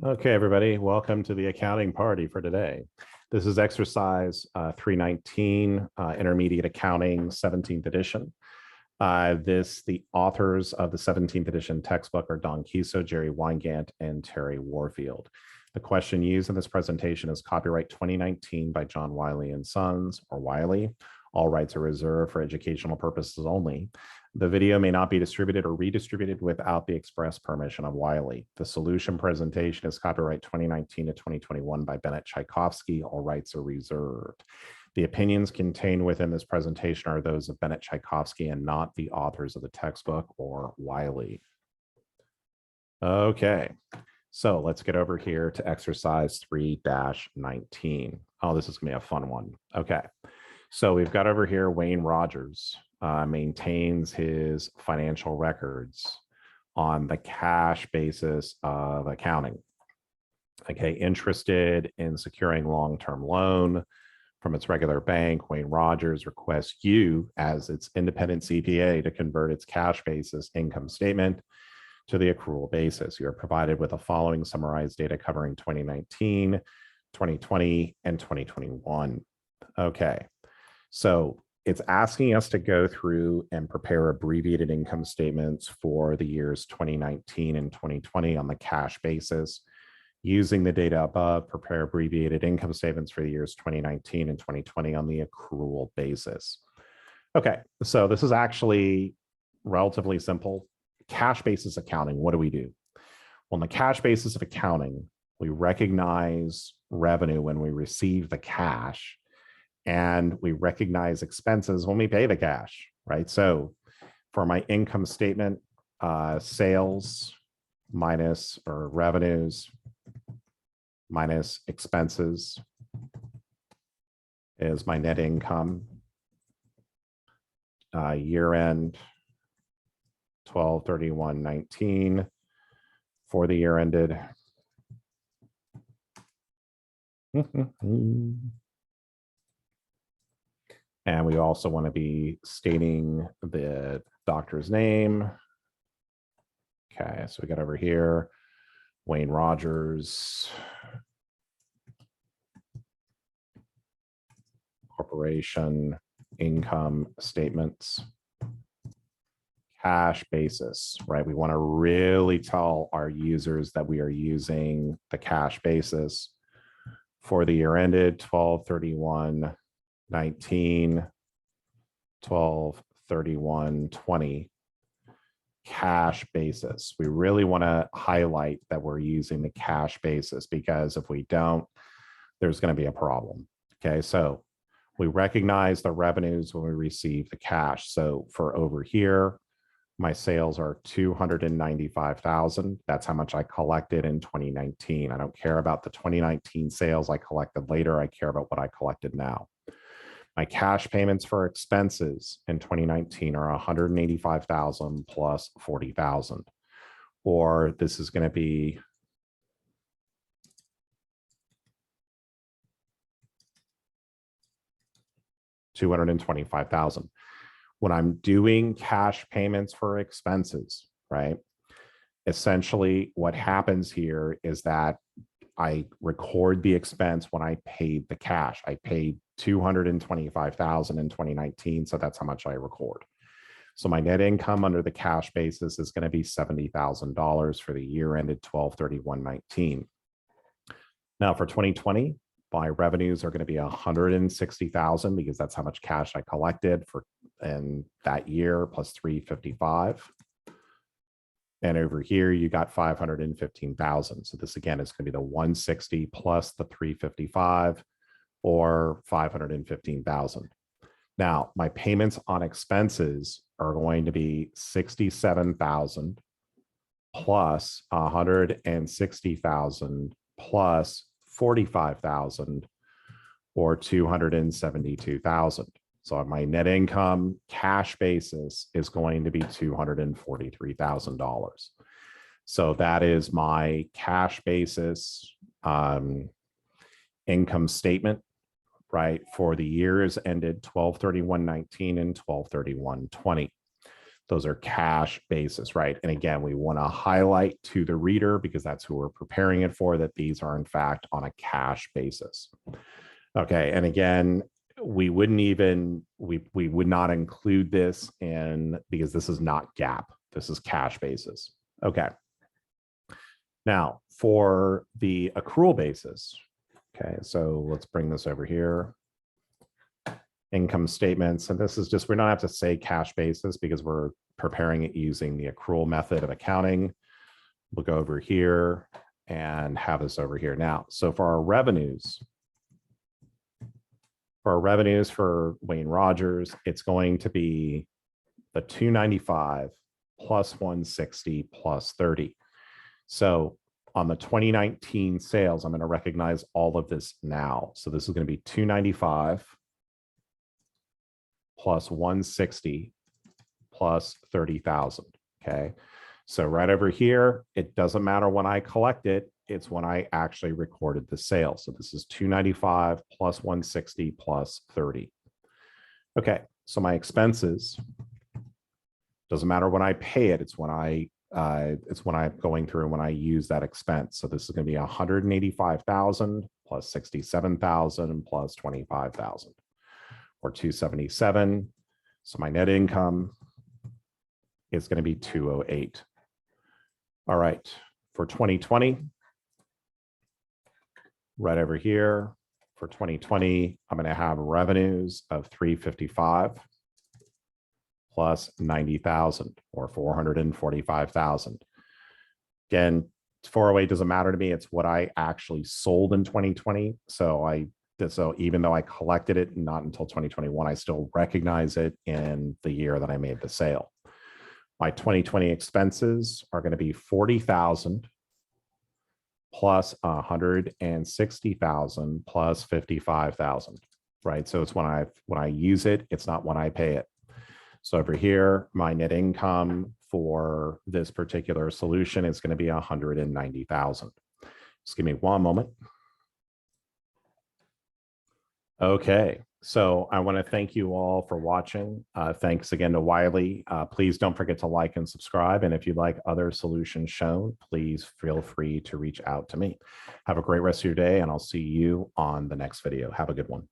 Okay, everybody, welcome to the accounting party for today. This is exercise 319, intermediate accounting, 17th edition. The authors of the 17th edition textbook are Don Kiso, Jerry Weingant, and Terry Warfield. The question used in this presentation is copyright 2019 by John Wiley and Sons, or Wiley. All rights are reserved for educational purposes only. The video may not be distributed or redistributed without the express permission of Wiley. The solution presentation is copyright 2019 to 2021 by Bennett Tchaikovsky. All rights are reserved. The opinions contained within this presentation are those of Bennett Tchaikovsky and not the authors of the textbook or Wiley. Okay, so let's get over here to exercise 3-19. Oh, this is gonna be a fun one. Okay, so we've got over here Wayne Rogers. Maintains his financial records on the cash basis of accounting. Okay, interested in securing long-term loan from its regular bank, Wayne Rogers requests you as its independent CPA to convert its cash basis income statement to the accrual basis. You are provided with the following summarized data covering 2019, 2020, and 2021. Okay, so it's asking us to go through and prepare abbreviated income statements for the years 2019 and 2020 on the cash basis. Using the data above, prepare abbreviated income statements for the years 2019 and 2020 on the accrual basis. Okay, so this is actually relatively simple. Cash basis accounting, what do we do? Well, on the cash basis of accounting, we recognize revenue when we receive the cash, and we recognize expenses when we pay the cash, right? So for my income statement, sales minus or revenues minus expenses is my net income. Year end 12/31/19 for the year ended. And we also want to be stating the doctor's name. Okay, so we got over here, Wayne Rogers, corporation, income statements, cash basis, right? We want to really tell our users that we are using the cash basis for the year ended 12/31/19, 12/31/20 cash basis. We really want to highlight that we're using the cash basis, because if we don't, there's going to be a problem. Okay, so we recognize the revenues when we receive the cash. So for over here, my sales are 295,000. That's how much I collected in 2019. I don't care about the 2019 sales I collected later. I care about what I collected now. My cash payments for expenses in 2019 are 185,000 plus 40,000, or this is going to be $225,000. When I'm doing cash payments for expenses, right? Essentially, what happens here is that I record the expense when I paid the cash. I paid $225,000 in 2019, so that's how much I record. So my net income under the cash basis is going to be $70,000 for the year ended 12/31/19. Now for 2020, my revenues are going to be 160,000 because that's how much cash I collected for in that year, plus 355. And over here, you got 515,000. So this again is going to be the 160 plus the 355, or 515,000. Now, my payments on expenses are going to be 67,000 plus 160,000 plus 45,000, or 272,000. So my net income cash basis is going to be $243,000. So that is my cash basis income statement, right, for the years ended 12/31/19 and 12/31/20. Those are cash basis, right? And again, we want to highlight to the reader, because that's who we're preparing it for, that these are in fact on a cash basis. Okay, and again, we would not include this in, because this is not GAAP, this is cash basis. Okay. Now for the accrual basis, okay, so let's bring this over here. Income statements, and this is just, we don't have to say cash basis because we're preparing it using the accrual method of accounting. We'll go over here and have this over here now. So for our revenues, for Wayne Rogers, it's going to be the 295 plus 160 plus 30. So on the 2019 sales, I'm going to recognize all of this now. So this is going to be 295 plus 160 plus 30,000. Okay. So right over here, it doesn't matter when I collect it, it's when I actually recorded the sale. So this is 295 plus 160 plus 30. Okay. So my expenses, doesn't matter when I pay it, it's when I'm going through and when I use that expense. So this is going to be 185,000 plus 67,000 plus 25,000. Or 277. So my net income is going to be 208. All right, for 2020, right over here, for 2020, I'm going to have revenues of 355 plus 90,000 or 445,000. Again, 408 doesn't matter to me. It's what I actually sold in 2020. So even though I collected it not until 2021, I still recognize it in the year that I made the sale. My 2020 expenses are going to be 40,000 plus 160,000 plus 55,000, right? So it's when I use it, it's not when I pay it. So over here, my net income for this particular solution is going to be 190,000. Just give me one moment. Okay, so I want to thank you all for watching. Thanks again to Wiley. Please don't forget to like and subscribe. And if you'd like other solutions shown, please feel free to reach out to me. Have a great rest of your day, and I'll see you on the next video. Have a good one.